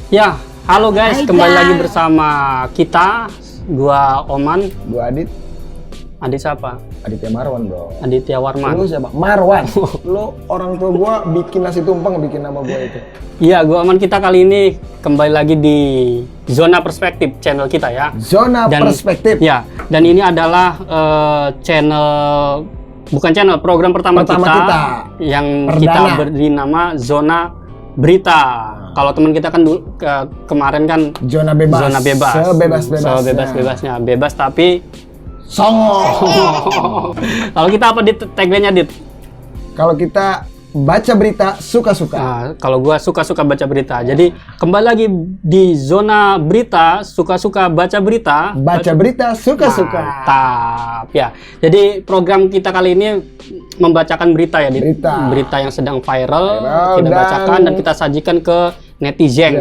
Ya, halo guys, kembali lagi bersama kita, gua Oman, gua Adit. Adit siapa? Aditya Marwan, bro. Aditya Warman. Lu siapa? Marwan. Lu orang tua gua bikin nasi tumpeng bikin nama gua itu. Iya, gua Oman. Kita kali ini kembali lagi di Zona Perspektif channel kita ya. Zona Perspektif. Ya, dan ini adalah program pertama kita yang Perdana. kita beri nama Zona Berita. Kalau teman kita kan dulu kemarin kan Zona bebas. Zona bebas. Sebebas-bebasnya. Bebas tapi songo. Kalau kita apa di tagline-nya, Dit? Kalau kita baca berita suka-suka. Nah, kalau gua suka-suka baca berita. Jadi kembali lagi di Zona Berita, suka-suka baca berita. Baca berita suka-suka. Mantap ya. Jadi program kita kali ini membacakan berita ya, Dit. Berita yang sedang viral kita bacakan dan kita sajikan ke netizen.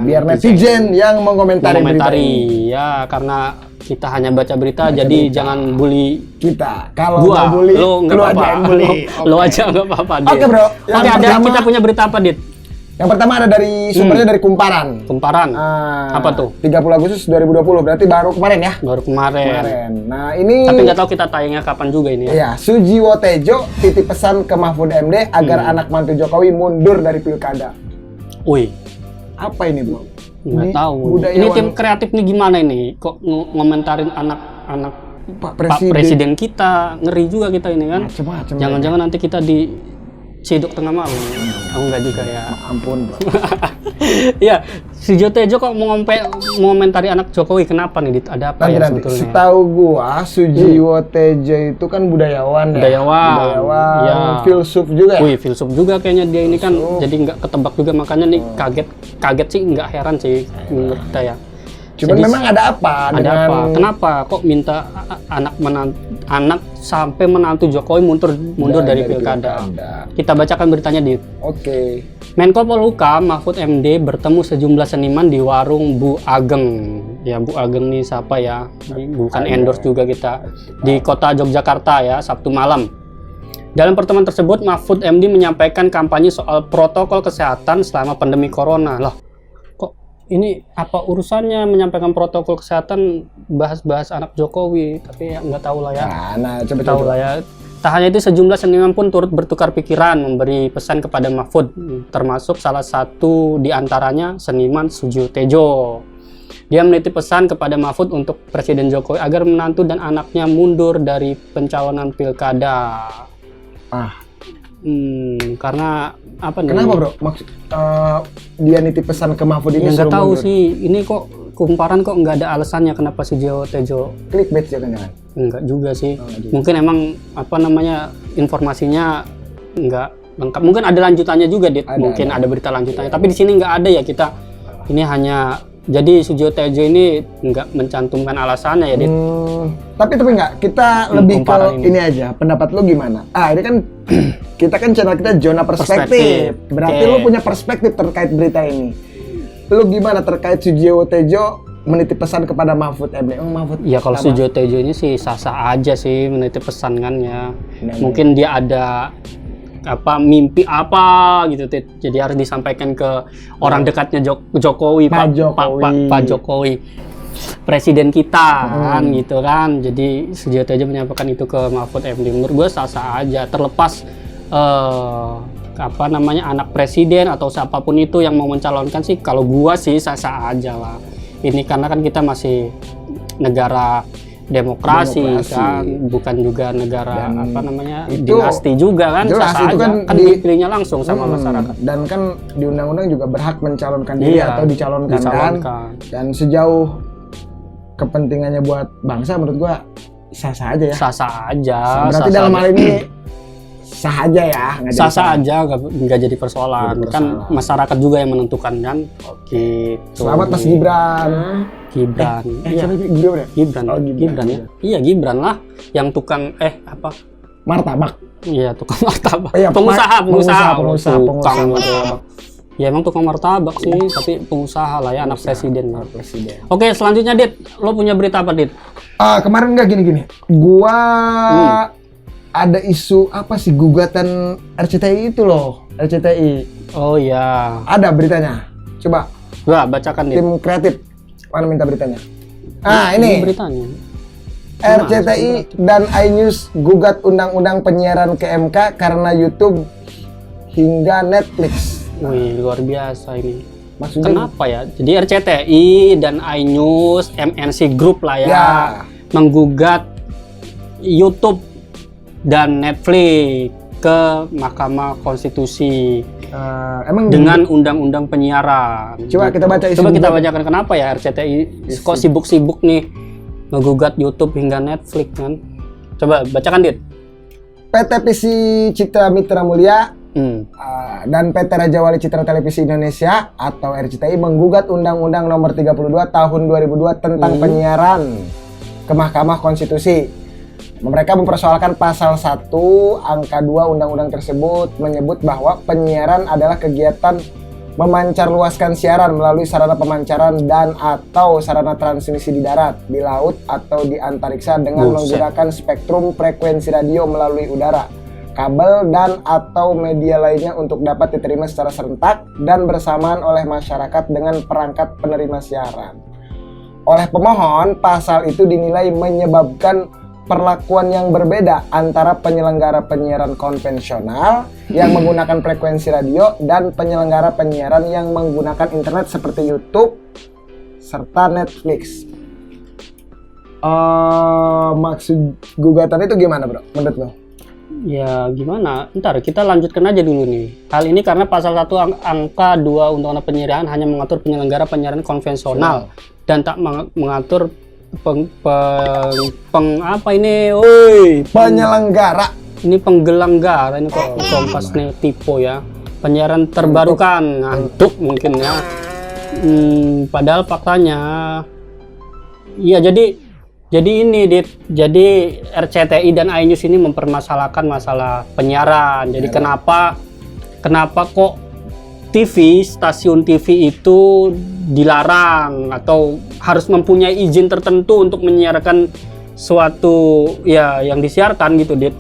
Biar netizen yang mengomentari berita ini. Ya, karena kita hanya baca berita, jadi jangan bully kita. Kalau gua, mau bully, lu nggak apa-apa. Lu aja nggak apa-apa. Oke, bro. Oke, kita punya berita apa, Dit? Yang pertama ada dari sumbernya dari Kumparan. Kumparan. Apa tuh? 30 Agustus 2020, berarti baru kemarin ya? Baru kemarin. Nah, ini tapi nggak tahu kita tayangnya kapan juga ini ya. Iya, Sujiwo Tejo titip pesan ke Mahfud MD agar anak mantu Jokowi mundur dari pilkada. Wih, apa ini, bro? Nggak tahu. Ini tim kreatif nih gimana ini? Kok ngomentarin anak-anak Pak Presiden kita? Ngeri juga kita ini kan. Macem-macem. Jangan-jangan nanti kita diciduk tengah malam. Enggak juga ya. Ampun, bro. Iya, Sujiwo Tejo kok mengomentari anak Jokowi, kenapa nih? Ada apa ya sebetulnya? Setahu gua Sujiwo Tejo itu kan budayawan ya. Ya. Filsuf juga ya. Wih, filsuf juga kayaknya dia ini kan, jadi nggak ketebak juga, makanya nih kaget sih, nggak heran sih menurut kita ya. Cuman memang ada apa? Kenapa kok minta anak sampai menantu Jokowi mundur dari pilkada? Kita bacakan beritanya, Dit. Oke. Menko Polhukam Mahfud MD bertemu sejumlah seniman di warung Bu Ageng. Ya, Bu Ageng nih siapa ya? Bukan endorse juga kita. Di kota Yogyakarta ya, Sabtu malam. Dalam pertemuan tersebut, Mahfud MD menyampaikan kampanye soal protokol kesehatan selama pandemi corona. Loh, kok ini apa urusannya menyampaikan protokol kesehatan bahas-bahas anak Jokowi? Tapi ya nggak tahu lah ya. Coba tahu lah ya. Tak hanya itu, sejumlah seniman pun turut bertukar pikiran memberi pesan kepada Mahfud, termasuk salah satu di antaranya seniman Sujiwo Tejo. Dia menitip pesan kepada Mahfud untuk Presiden Jokowi agar menantu dan anaknya mundur dari pencalonan pilkada. Karena apa nih? Kenapa, bro? Dia nitip pesan ke Mahfud ini? Nggak tahu sih. Ini kok Kumparan kok nggak ada alasannya kenapa Sujiwo Tejo. Clickbait jangan-jangan? Enggak juga sih. Mungkin emang informasinya nggak lengkap. Mungkin ada lanjutannya juga, Dit. Mungkin ada berita lanjutannya. Tapi di sini nggak ada ya kita. Ini hanya jadi Sujiwo Tejo ini nggak mencantumkan alasannya ya, Dit. Tapi nggak. Kita lebih ke ini aja. Pendapat lu gimana? Ini kan kita kan channel kita Zona Perspektif. Berarti lu punya perspektif terkait berita ini. Lu gimana terkait Sujiwo Tejo menitip pesan kepada Mahfud MD? Ya kalau Sujiwo Tejo ini sih sah-sah aja sih menitip pesan kan ya. Mungkin dia ada mimpi apa gitu, jadi harus disampaikan ke orang dekatnya Jokowi, Pak Jokowi, Presiden kita kan gitu kan. Jadi Sujiwo Tejo menyampaikan itu ke Mahfud MD. Menurut gue sah-sah aja, terlepas anak presiden atau siapapun itu yang mau mencalonkan sih, kalau gua sih sah-sah aja lah. Ini karena kan kita masih negara demokrasi. Kan, bukan juga negara dinasti juga kan. Jelas sah-sah itu aja. kan dipilihnya langsung sama masyarakat. Dan kan di undang-undang juga berhak mencalonkan diri atau dicalonkan. Kan. Dan sejauh kepentingannya buat bangsa, menurut gua sah-sah aja ya. Sah-sah aja. Berarti dalam hal ini sah aja ya, sah-sah aja, nggak jadi persoalan. Kan masyarakat juga yang menentukan kan. Gitu. Selamat Mas Gibran. Gibran ya. Iya, Gibran lah, yang tukang martabak. Iya, tukang martabak. Pengusaha. Ya emang tukang martabak sih, tapi pengusaha lah ya, anak presiden. Oke, selanjutnya, Dit, lo punya berita apa, Dit? Kemarin nggak gini. Gua ada isu gugatan RCTI itu loh, RCTI. Oh ya. Ada beritanya. Coba Wah, bacakan dia. Tim kreatif. Mana minta beritanya? Ah, ini beritanya. RCTI dan iNews gugat undang-undang penyiaran ke MK karena YouTube hingga Netflix. Wih, luar biasa ini. Maksudnya Kenapa ya? Jadi RCTI dan iNews, MNC Group lah ya, menggugat YouTube dan Netflix ke Mahkamah Konstitusi emang dengan undang-undang penyiaran. Coba kita baca isi Coba kita gugat. bacakan kenapa ya RCTI kok sibuk-sibuk nih menggugat YouTube hingga Netflix kan? Coba bacakan, Dit. PT Visi Citra Mitra Mulia dan PT Raja Wali Citra Televisi Indonesia atau RCTI menggugat Undang-Undang Nomor 32 Tahun 2002 tentang penyiaran ke Mahkamah Konstitusi. Mereka mempersoalkan pasal 1 angka 2 undang-undang tersebut menyebut bahwa penyiaran adalah kegiatan memancarluaskan siaran melalui sarana pemancaran dan atau sarana transmisi di darat, di laut atau di antariksa dengan menggunakan spektrum frekuensi radio melalui udara, kabel dan atau media lainnya untuk dapat diterima secara serentak dan bersamaan oleh masyarakat dengan perangkat penerima siaran. Oleh pemohon, pasal itu dinilai menyebabkan perlakuan yang berbeda antara penyelenggara penyiaran konvensional yang menggunakan frekuensi radio dan penyelenggara penyiaran yang menggunakan internet seperti YouTube serta Netflix. Maksud gugatan itu gimana, bro? Menurut lo? Ya gimana? Ntar kita lanjutkan aja dulu nih. Hal ini karena pasal 1 angka 2 Undang-Undang Penyiaran hanya mengatur penyelenggara penyiaran konvensional dan tak mengatur apa ini? Woi, penyelenggara. Ini penggelenggara ini kok Kompas nih tipe ya. Penyiaran terbarukan, ngantuk mungkin ya. Padahal faktanya iya jadi ini jadi RCTI dan iNews ini mempermasalahkan masalah penyiaran. Jadi kenapa kok stasiun TV itu dilarang atau harus mempunyai izin tertentu untuk menyiarkan suatu ya yang disiarkan gitu, Dit.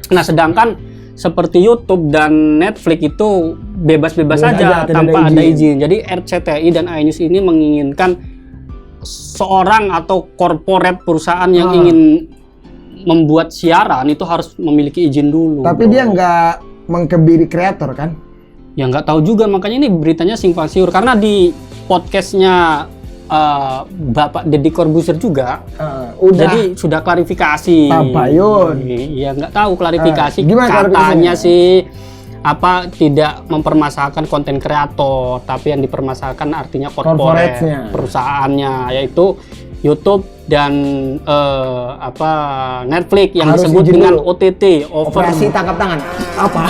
Nah, sedangkan seperti YouTube dan Netflix itu bebas-bebas saja tanpa ada izin. Jadi RCTI dan iNews ini menginginkan seorang atau korporat perusahaan yang ingin membuat siaran itu harus memiliki izin dulu. Tapi dia nggak mengkebiri kreator kan? Ya nggak tahu juga, makanya ini beritanya simpang siur karena di podcastnya Bapak Deddy Corbuzier juga jadi sudah klarifikasi. Tabayun. Ya nggak tahu klarifikasi klarifikasinya? katanya sih tidak mempermasalahkan konten kreator, tapi yang dipermasalahkan artinya korporat perusahaannya, yaitu YouTube dan Netflix yang disebut dengan dulu. OTT, operasi tangkap tangan. Apa?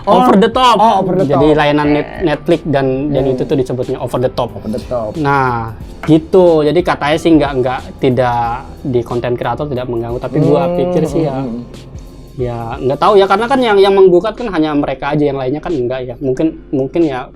Over the top. Jadi layanan Netflix dan itu tuh disebutnya over the top. Nah, gitu. Jadi katanya sih tidak di konten kreator tidak mengganggu, tapi gua pikir sih ya nggak tahu ya, karena kan yang menggugat kan hanya mereka aja, yang lainnya kan enggak ya. Mungkin ya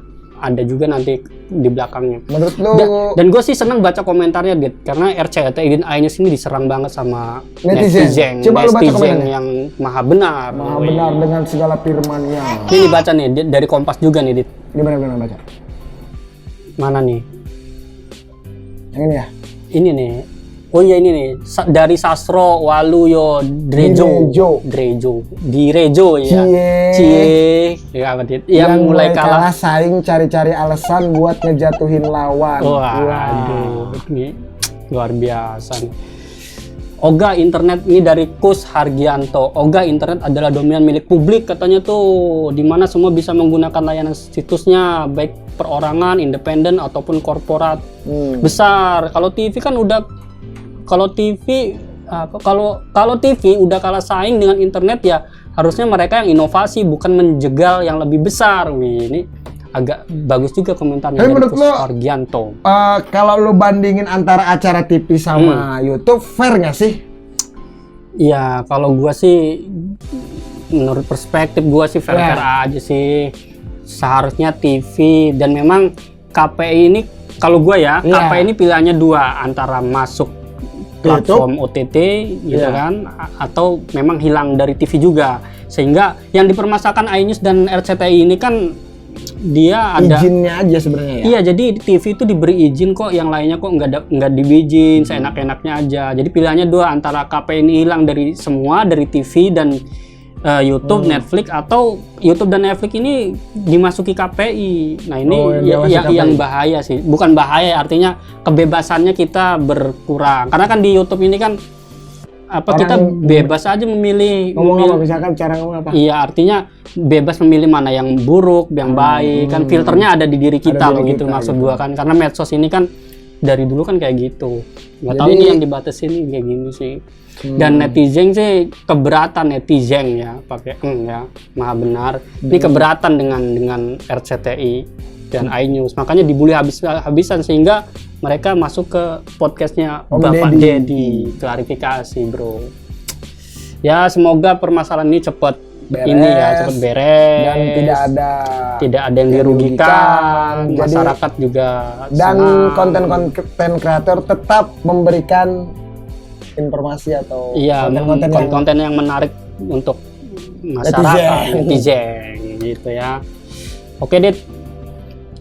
ada juga nanti di belakangnya. Menurut lo? Dan gue sih seneng baca komentarnya, Dit, karena RCTI dan iNews ini diserang banget sama netizen. Coba lu baca komentarnya. Yang maha benar. Maha benar dengan segala firman-Nya. Ini baca nih dari Kompas juga nih, Dit. Gimana baca? Mana nih? Yang ini ya? Ini nih. Oh iya, ini nih dari Sastro Waluyo Drejo ya. Cie. Ya, yang mulai kalah saing cari-cari alasan buat ngejatuhin lawan. Waduh, ini luar biasa nih. Oga Internet ini dari Kus Hargianto. Oga Internet adalah domain milik publik katanya tuh, di mana semua bisa menggunakan layanan situsnya, baik perorangan, independen ataupun korporat besar. Kalau TV kan kalau TV udah kalah saing dengan internet, ya harusnya mereka yang inovasi, bukan menjegal yang lebih besar. Wih, ini agak bagus juga komentarnya dari Kus Hargianto. Kalau lo bandingin antara acara TV sama YouTube, fair nggak sih? Iya, kalau gua sih menurut perspektif gua sih fair aja sih. Seharusnya TV, dan memang KPI ini kalau gua ya, KPI ini pilihannya dua, antara masuk platform OTT gitu kan, atau memang hilang dari TV juga. Sehingga yang dipermasalahkan iNews dan RCTI ini kan dia ada izinnya aja sebenarnya ya. Iya, jadi TV itu diberi izin kok, yang lainnya kok nggak diizin, seenak-enaknya aja. Jadi pilihannya dua, antara KPI ini hilang dari semua, dari TV dan YouTube, Netflix, atau YouTube dan Netflix ini dimasuki KPI. Nah ini yang bahaya sih, bukan bahaya, artinya kebebasannya kita berkurang. Karena kan di YouTube ini kan kita bebas aja memilih. Ngomong apa, misalkan cara ngomong apa? Iya, artinya bebas memilih mana yang buruk, yang baik. Kan filternya ada di diri kita loh, gitu maksud gua kan. Karena medsos ini kan dari dulu kan kayak gitu. Nggak tahu ini yang dibatasin ini kayak gini sih. Dan netizen sih keberatan, netizen ya pakai ya, maha benar. Ini keberatan dengan RCTI dan iNews, makanya dibully habis-habisan sehingga mereka masuk ke podcastnya Bapak Dedi. Klarifikasi bro. Ya semoga permasalahan ini cepat beres dan tidak ada yang dirugikan, masyarakat juga dan konten kreator tetap memberikan informasi atau konten yang menarik untuk masyarakat, netizen gitu ya. Oke Dit,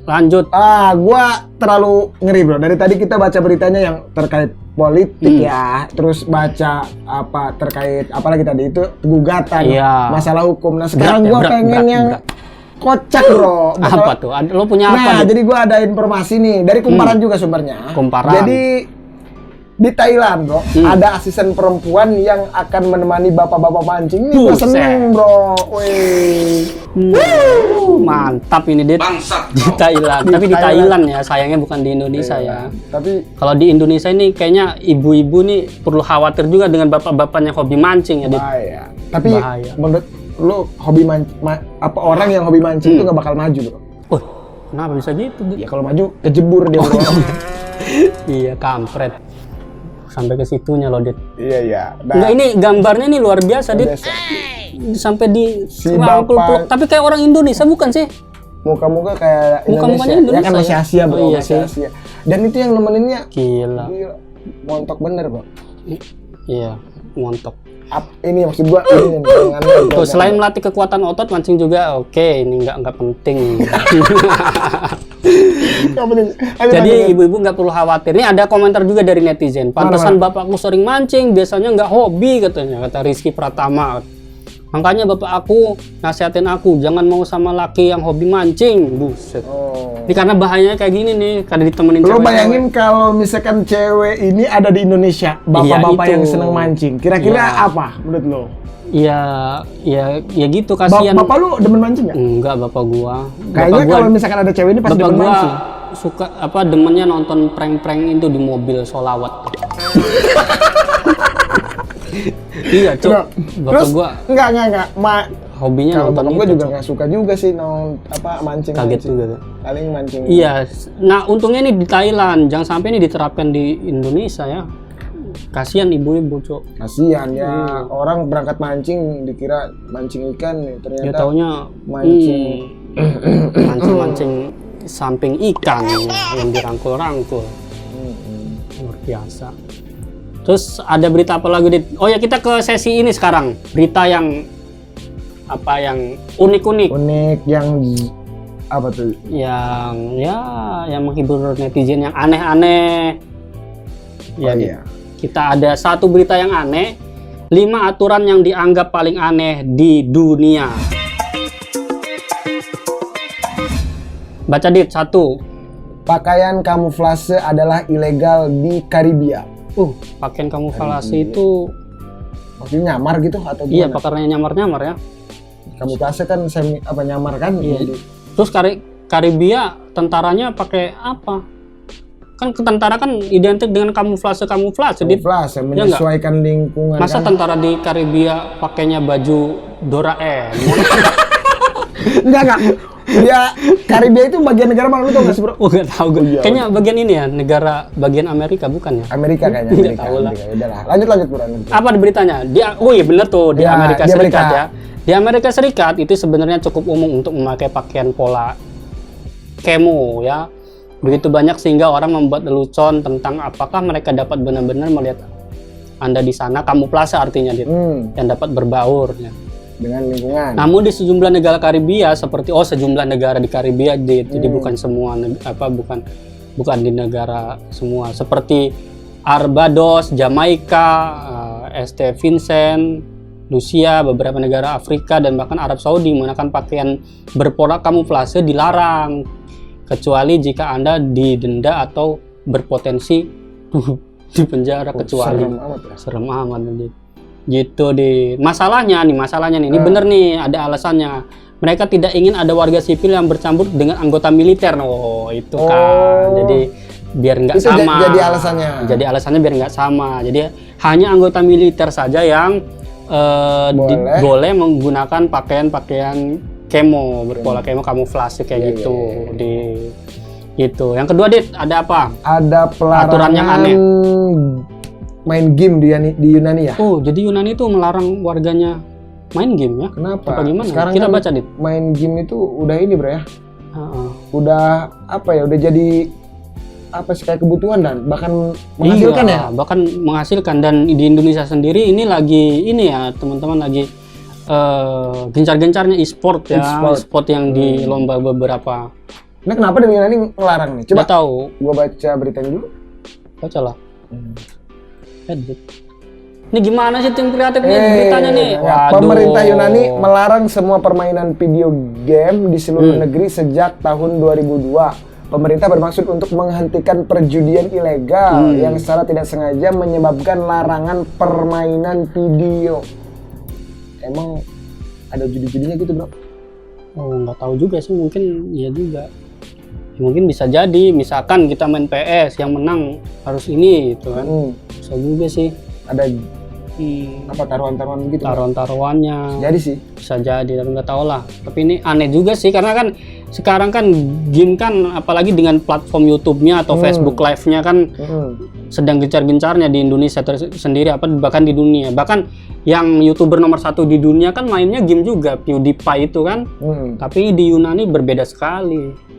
lanjut. Gua terlalu ngeri bro, dari tadi kita baca beritanya yang terkait politik ya, terus baca terkait apalagi tadi itu gugatan, masalah hukum. Nah sekarang gua pengen yang kocak bro. Apa tuh? Lo punya apa? Nah jadi gua ada informasi nih dari Kumparan juga sumbernya. Kumparan. Jadi di Thailand bro, ada asisten perempuan yang akan menemani bapak-bapak mancing. Ini gue seneng bro. Mantap ini Dit. Di Thailand. Tapi di Thailand ya, sayangnya bukan di Indonesia ya. Tapi kalau di Indonesia ini kayaknya ibu-ibu nih perlu khawatir juga dengan bapak-bapaknya hobi mancing ya Dit. Bahaya. Tapi menurut lu hobi orang yang hobi mancing itu nggak bakal maju bro. Kenapa bisa gitu Dit? Ya kalau maju kejebur dia bro. Iya kampret. Sampai ke situnya loh Dit. Iya. Enggak, ini gambarnya nih luar biasa Dit. Sampai di rangkul peluk. Tapi kayak orang Indonesia bukan sih? Muka-muka kayak Indonesia. Ya kan masih Asia bro. Iya sih. Asia. Dan itu yang nemeninnya gila. Montok bener bro. Iya, montok. Ini maksud gua ini tuh, selain melatih kekuatan otot, mancing juga ini nggak penting. Jadi ibu-ibu nggak perlu khawatir. Ini ada komentar juga dari netizen. Pantesan bapakku sering mancing, biasanya nggak hobi katanya, kata Rizky Pratama. Makanya bapak aku nasihatin aku jangan mau sama laki yang hobi mancing. Buset. Ini karena bahayanya kayak gini nih, karena ditemenin cewek. Lo bayangin kalau misalkan cewek ini ada di Indonesia, bapak-bapak yang seneng mancing, kira-kira apa menurut lo? Ya gitu, kasihan. Bapak lu demen mancing nggak? Enggak, bapak gua. Kayaknya kalau misalkan ada cewek ini pasti demen mancing. Suka demennya nonton prank-prank itu di mobil sholawat. Iya, Cuk. Bapak gua enggak. Hobinya nonton itu. Gua juga enggak suka juga sih mancing. Kaget juga tuh. Paling mancing. Iya. Nah, untungnya ini di Thailand, jangan sampai ini diterapkan di Indonesia ya. Kasihan ibu-ibu, Cuk. Kasihan ya. Orang berangkat mancing dikira mancing ikan, ternyata ya taunya mancing samping ikan yang dirangkul-rangkul. Luar biasa. Terus ada berita apa lagi Dit? Oh ya, kita ke sesi ini sekarang. Berita yang unik-unik. Unik yang apa tuh? Yang menghibur netizen, yang aneh-aneh. Iya. Kita ada satu berita yang aneh, 5 aturan yang dianggap paling aneh di dunia. Baca Dit, 1. Pakaian kamuflase adalah ilegal di Karibia. Pakaian kamuflase itu maksudnya nyamar gitu atau gimana? Iya, pakaiannya nyamar-nyamar ya. Kamuflase kan nyamar kan? Iya. Terus Karibia tentaranya pakai apa? Kan tentara kan identik dengan kamuflase. Kamuflase menyesuaikan lingkungan. Masa kan? Tentara di Karibia pakainya baju Doraemon? Enggak. Ya, Karibia itu bagian negara mana lu tau gak sih bro? Gak tau gue. Kayaknya bagian ini ya, negara bagian Amerika bukan ya? Amerika kayaknya. Tidak tahu lah. Udahlah, lanjut bro. Apa beritanya? Iya bener tuh, di Amerika Serikat ya. Di Amerika Serikat itu sebenarnya cukup umum untuk memakai pakaian pola kemo ya. Begitu banyak sehingga orang membuat lelucon tentang apakah mereka dapat benar-benar melihat Anda di sana, kamuflase artinya yang dapat berbaur ya. dengan lingkungan. Namun di sejumlah negara Karibia sejumlah negara di Karibia, jadi bukan semua bukan di negara semua, seperti Barbados, Jamaika, St. Vincent, Lucia, beberapa negara Afrika dan bahkan Arab Saudi menggunakan pakaian berpola kamuflase dilarang, kecuali jika Anda didenda atau berpotensi di penjara, kecuali serem amat gitu. Masalahnya nih ini bener nih, ada alasannya. Mereka tidak ingin ada warga sipil yang bercampur dengan anggota militer. Itu kan jadi biar nggak sama. Jadi alasannya biar nggak sama. Jadi hanya anggota militer saja yang boleh menggunakan pakaian kemo, berpola kemo, kamuflase kayak gitu. Gitu. Yang kedua, Dit, ada apa? Ada pelarangan aturan yang aneh. Main game di Yunani ya? Oh, jadi Yunani itu melarang warganya main game ya? Kenapa? Apa gimana? Sekarang kita kan baca, Dit. Main game itu udah ini, Bro ya. Udah apa ya? Udah jadi apa sih, kayak kebutuhan dan bahkan menghasilkan ya? Bahkan menghasilkan. Dan di Indonesia sendiri ini lagi teman-teman lagi gencar-gencarnya e-sport ya, e-sport yang di lomba beberapa. Nah, kenapa di Yunani ngelarang nih? Coba tahu. Gua baca beritanya dulu. Bacalah. Ini gimana sih tim kreatif beritanya nih? Pemerintah Yunani melarang semua permainan video game di seluruh negeri sejak tahun 2002. Pemerintah bermaksud untuk menghentikan perjudian ilegal yang secara tidak sengaja menyebabkan larangan permainan video. Emang ada judi-judinya gitu, Bro? Oh, nggak tahu juga sih, mungkin iya juga. Ya, mungkin bisa jadi, misalkan kita main PS, yang menang harus ini gitu kan. Bisa juga sih. Ada apa taruhan-taruhan gitu? Taruhan-taruhannya. Jadi sih. Bisa jadi, tapi nggak tahu lah. Tapi ini aneh juga sih, karena kan sekarang kan game kan, apalagi dengan platform YouTube-nya atau Facebook Live-nya kan sedang gencar-gencarnya di Indonesia sendiri, bahkan di dunia. Bahkan yang YouTuber nomor 1 di dunia kan mainnya game juga, PewDiePie itu kan. Tapi di Yunani berbeda sekali.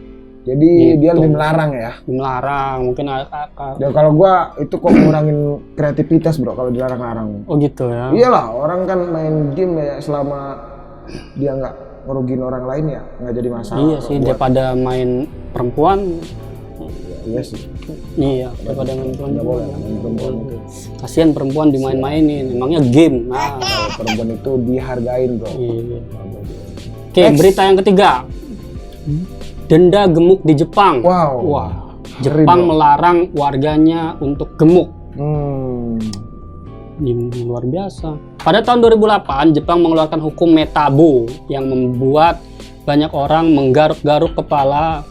Jadi dia lebih melarang ya? Melarang, mungkin. Ya kalau gua itu kok ngurangin kreativitas, Bro, kalau dilarang-larang. Oh gitu ya? Iyalah, orang kan main game ya selama dia nggak ngerugiin orang lain ya nggak jadi masalah. Iya sih, daripada main perempuan. Iya sih. Iya, daripada main perempuan. Kasihan perempuan dimain-mainin, emangnya game. Perempuan itu dihargain, Bro. Iya. Oke, berita yang ketiga. Denda gemuk di Jepang. Wah, Jepang melarang warganya untuk gemuk. Luar biasa. Pada tahun 2008, Jepang mengeluarkan hukum metabo yang membuat banyak orang menggaruk-garuk kepala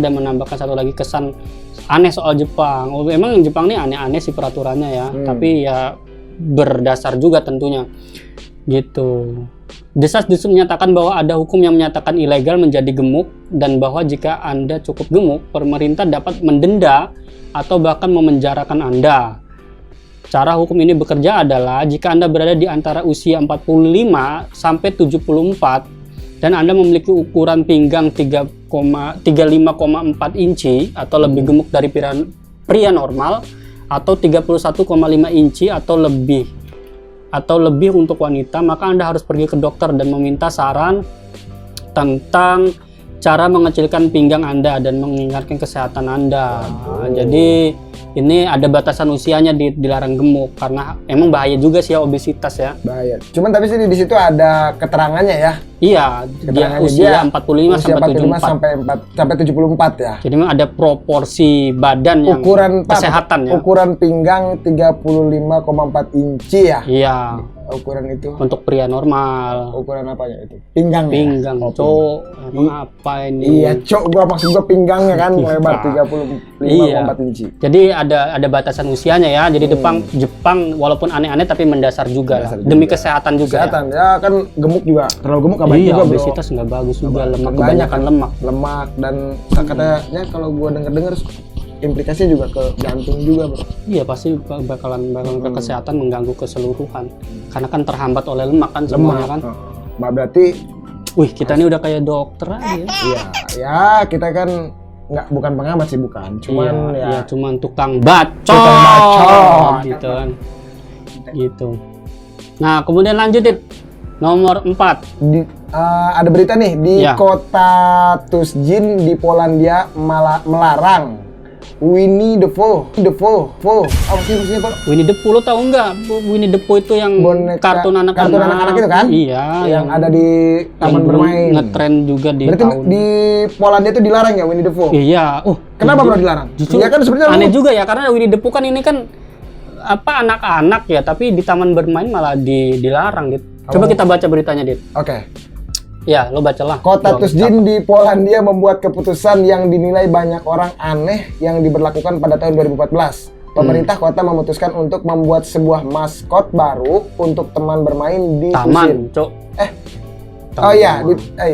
dan menambahkan satu lagi kesan aneh soal Jepang. Oh, memang Jepang ini aneh-aneh sih peraturannya ya, tapi ya berdasar juga tentunya. Gitu. Desas-desus menyatakan bahwa ada hukum yang menyatakan ilegal menjadi gemuk, dan bahwa jika Anda cukup gemuk, pemerintah dapat mendenda atau bahkan memenjarakan Anda. Cara hukum ini bekerja adalah jika Anda berada di antara usia 45 sampai 74 dan Anda memiliki ukuran pinggang 35,4 inci atau lebih gemuk dari pria normal, atau 31,5 inci atau lebih untuk wanita, maka Anda harus pergi ke dokter dan meminta saran tentang cara mengecilkan pinggang Anda dan mengingatkan kesehatan Anda. Jadi ini ada batasan usianya dilarang gemuk, karena emang bahaya juga sih ya, obesitas ya. Bahaya. Cuman tapi sih di situ ada keterangannya ya. Iya, dia usia 45 sampai 74 ya. Jadi memang ada proporsi badan yang kesehatan ya. Ukuran pinggang 35,4 inci ya. Iya. Ukuran itu untuk pria normal. Ukuran apanya itu? Pinggang. Pinggang, ya? Cok. Apa ini? Iya, cok, maksud gua pinggangnya kan lebar 35,4 inci. Jadi ada batasan usianya ya. Jadi Jepang walaupun aneh-aneh tapi mendasar juga demi kesehatan juga. Kesehatan ya kan, gemuk juga. Terlalu gemuk nggak baik juga, Bro. Obesitas nggak bagus juga, kebanyakan lemak dan katanya kalau gua dengar implikasinya juga ke jantung juga, Bro. Iya, pasti bakalan ke kesehatan, mengganggu keseluruhan. Karena kan terhambat oleh lemak kan semuanya kan. Berarti kita ini udah kayak dokter aja. Iya, ya kita kan bukan pengamat sih, bukan. Cuman cuman tukang bacot. Gitu kan. Gitu. Nah, kemudian lanjutin. Nomor 4. Ada berita nih di Ya. kota Tuszyn di Polandia melarang Winnie the Pooh. Apa sih maksudnya, Pak? Winnie the Pooh, lo tahu nggak? Winnie the Pooh itu yang kartun anak-anak itu kan? Iya, yang ada di taman yang bermain. ngetren juga di Berarti tahun. di Polandia itu dilarang ya Winnie the Pooh? Iya. Oh, Kenapa bro dilarang? Justru Ya kan sebenarnya aneh juga ya, karena Winnie the Pooh kan ini kan apa anak-anak ya, tapi di taman bermain malah dilarang, Dit. Coba kita baca beritanya, Dit. Oke. Ya, lo bacalah. Kota Tuszyn di Polandia membuat keputusan yang dinilai banyak orang aneh yang diberlakukan pada tahun 2014. Pemerintah kota memutuskan untuk membuat sebuah maskot baru untuk teman bermain di Tuszyn. Taman, Cok. Oh iya,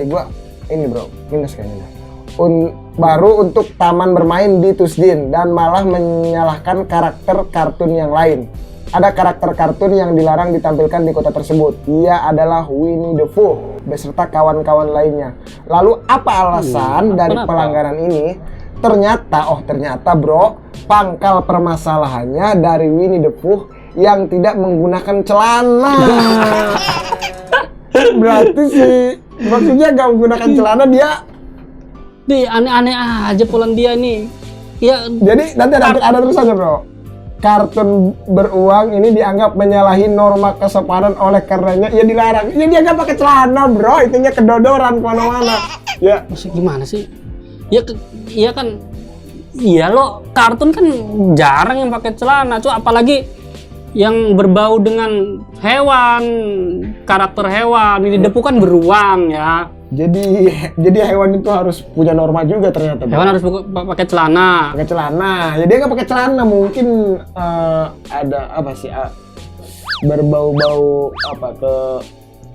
gua ini bro, minus kayaknya. Baru untuk taman bermain di Tuszyn dan malah menyalahkan karakter kartun yang lain. Ada karakter kartun yang dilarang ditampilkan di kota tersebut. Ia adalah Winnie the Pooh beserta kawan-kawan lainnya. Lalu apa alasan dari kenapa? pelanggaran ini? Ternyata bro, pangkal permasalahannya dari Winnie the Pooh yang tidak menggunakan celana. Berarti sih maksudnya nggak menggunakan celana dia. Di aneh-aneh aja Polandia ini. Ya, Jadi nanti ada tulisannya bro. Kartun beruang ini dianggap menyalahi norma kesopanan oleh karenanya ia dilarang. Ya dia nggak pakai celana bro, itunya kedodoran kemana-mana. Ya. maksud gimana sih? Ya, iya kan. Iya lo, kartun kan jarang yang pakai celana, Cok. Apalagi yang berbau dengan hewan, karakter hewan. Ini Depu kan beruang ya. Jadi hewan itu harus punya norma juga ternyata. Bro. Hewan harus pakai celana. Pakai celana. Ya dia nggak pakai celana mungkin ada apa sih? Berbau-bau apa ke?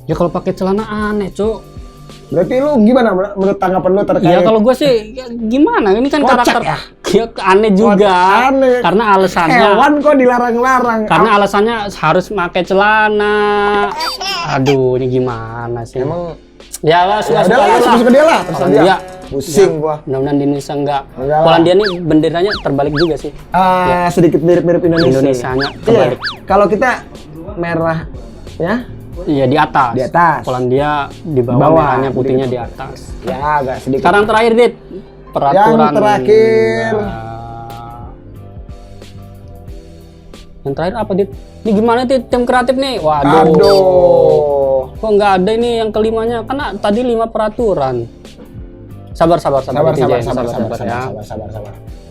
Ya kalau pakai celana aneh, Cok. Berarti lu gimana menurut tanggapan lu terkait? Ya kalau gue sih ya, gimana? Ini kan Kocak karakter ya? ya, aneh juga. Aneh. Karena alasannya. Hewan kok dilarang-larang? Karena alasannya harus pakai celana. Aduh, ini gimana sih? Emang ya lah, suka-suka udah lah, lah. suka dia lah. Terserah dia. Polandia. Pusing Ya, gua. Mudah-mudahan di Indonesia enggak. Enggak lah. Polandia nih benderanya terbalik juga sih. Sedikit mirip-mirip Indonesia. Indonesianya Iya. terbalik. Kalau kita merah ya Iya, di atas. Di atas. Polandia di bawah, Bawah. merahnya putihnya di atas. ya agak sedikit. Sekarang terakhir, Dit. Peraturan. Yang terakhir. Yang terakhir apa, Dit? Ini gimana, Dit? Tim kreatif nih. Waduh. Aduh. Kok nggak ada ini yang kelimanya? Karena tadi 5 peraturan. Sabar Sabar. ya.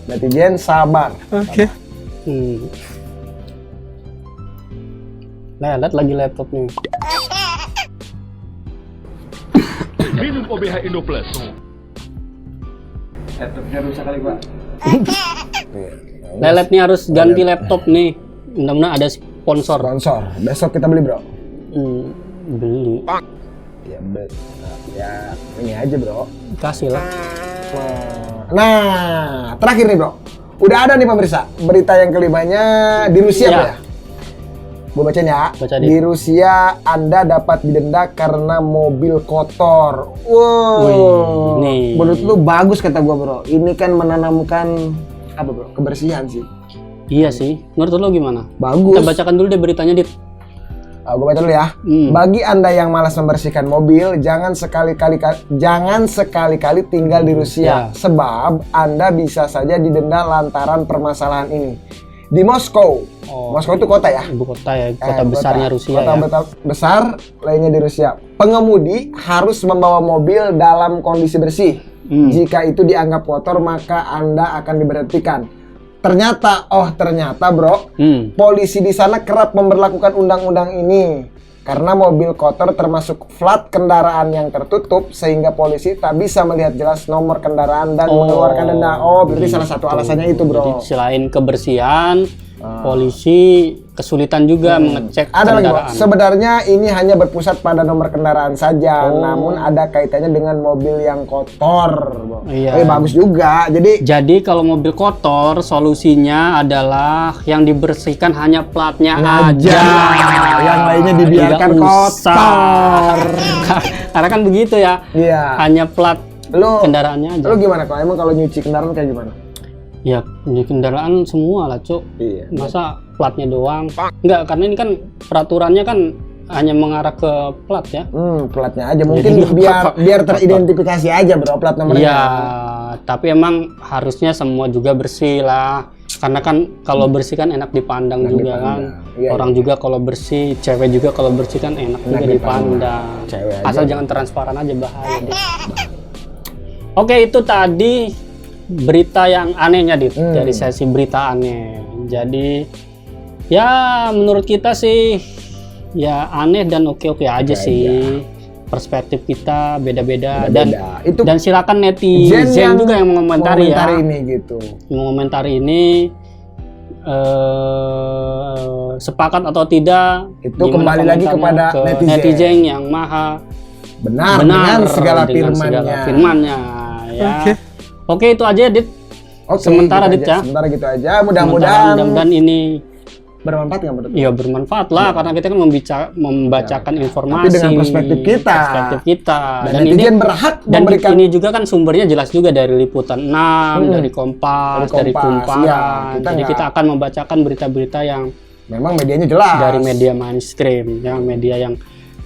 Netizen sabar. Oke. Lihat lagi laptop nih. Minum OBH Indo Plus. Laptopnya rusak kali, Pak. Lelet nih harus ganti laptop nih. Mudah-mudahan ada sponsor. Besok kita beli, Bro. Beli. Ya ini aja, Bro. Kasih lah. Nah, terakhir nih, Bro. Udah ada nih pemirsa. Berita yang kelimanya di Rusia, Ya. Bro, ya. Gue bacain ya. Baca, Di Rusia Anda dapat didenda karena mobil kotor. Wow. Wih, nih. Menurut lu bagus kata gua, Bro. Ini kan menanamkan apa, Bro? Kebersihan sih. Iya sih. Menurut lo gimana? Bagus. Kita bacakan dulu deh beritanya, Dit. Gue baca dulu ya. Bagi Anda yang malas membersihkan mobil, jangan sekali-kali tinggal di Rusia, sebab Anda bisa saja didenda lantaran permasalahan ini. Di Moskow. Moskow itu kota ya? Ibu kota ya, kota besarnya Rusia ya. Kota besar lainnya di Rusia. Pengemudi harus membawa mobil dalam kondisi bersih. Jika itu dianggap kotor, maka Anda akan diberhentikan. Ternyata, Bro, polisi di sana kerap memberlakukan undang-undang ini. Karena mobil kotor termasuk plat kendaraan yang tertutup, sehingga polisi tak bisa melihat jelas nomor kendaraan dan mengeluarkan denda. Berarti salah satu alasannya itu, Bro. Jadi selain kebersihan, polisi kesulitan juga mengecek Ada lagi, Bro. kendaraan. Sebenarnya ini hanya berpusat pada nomor kendaraan saja, namun ada kaitannya dengan mobil yang kotor, Bro. Iya. Bagus juga. Jadi kalau mobil kotor, solusinya adalah yang dibersihkan hanya platnya aja. Yang lainnya dibiarkan Tidak usah. kotor. Karena kan begitu ya. Iya. Hanya plat kendaraannya aja. Lu gimana kok? Emang kalau nyuci kendaraan kayak gimana? Ya, punya kendaraan semua lah, Cuk. Iya. Masa platnya doang? Enggak, karena ini kan peraturannya kan hanya mengarah ke plat ya. Platnya aja mungkin Jadi nggak biar apa-apa. biar teridentifikasi aja bro plat nomornya. Iya, tapi emang harusnya semua juga bersih lah. Karena kan kalau bersih kan enak dipandang Enak juga dipandang. kan. Iya, Orang juga kalau bersih, cewek juga kalau bersih kan enak juga dipandang. Cewek aja. Asal jangan transparan aja bahaya deh. Oke, itu tadi berita yang anehnya Dit, dari sesi berita aneh. Jadi ya menurut kita sih ya aneh dan oke-oke aja sih. Perspektif kita beda-beda Itu dan silakan netizen juga yang mengomentari ya. ini gitu. Mengomentari ini sepakat atau tidak, Itu gimana kembali lagi komentarnya kepada ke netizen. yang maha Benar benar dengan segala dengan firmannya. segala firmannya ya. Oke, itu aja Dit. Oke, Sementara, gitu Dit, aja. ya. Sementara gitu aja. Mudah-mudahan Mudah-mudahan ini bermanfaat nggak menurut? ya bermanfaat lah karena kita kan membacakan informasi Tapi dengan perspektif kita. Dan Dan netizen berhak dan memberikan ini juga kan sumbernya jelas juga dari Liputan 6, dari Kompas, dari Kumparan. iya. Jadi kita akan membacakan berita-berita yang memang medianya jelas. dari media mainstream, yang media yang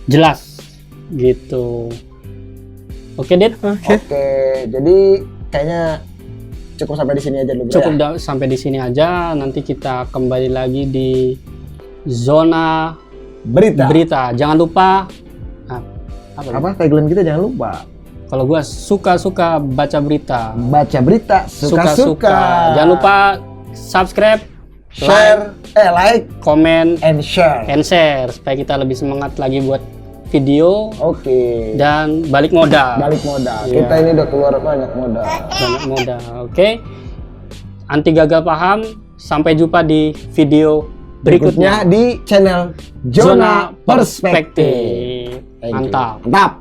jelas gitu. Oke, Dit. Oke, jadi kayaknya cukup sampai di sini aja dulu. Bro, Cukup ya? sampai di sini aja. Nanti kita kembali lagi di zona berita. Jangan lupa Apa tagline kita jangan lupa. kalau gua suka-suka baca berita. Baca berita suka-suka. Jangan lupa subscribe, Share, like, komen, and share. and share supaya kita lebih semangat lagi buat video Oke. dan balik modal. Balik modal. Iya. Kita ini udah keluar banyak modal. Banyak modal. Oke. Anti gagal paham. Sampai jumpa di video Berikutnya berikutnya. di channel Zona Perspektif. Mantap. Mantap.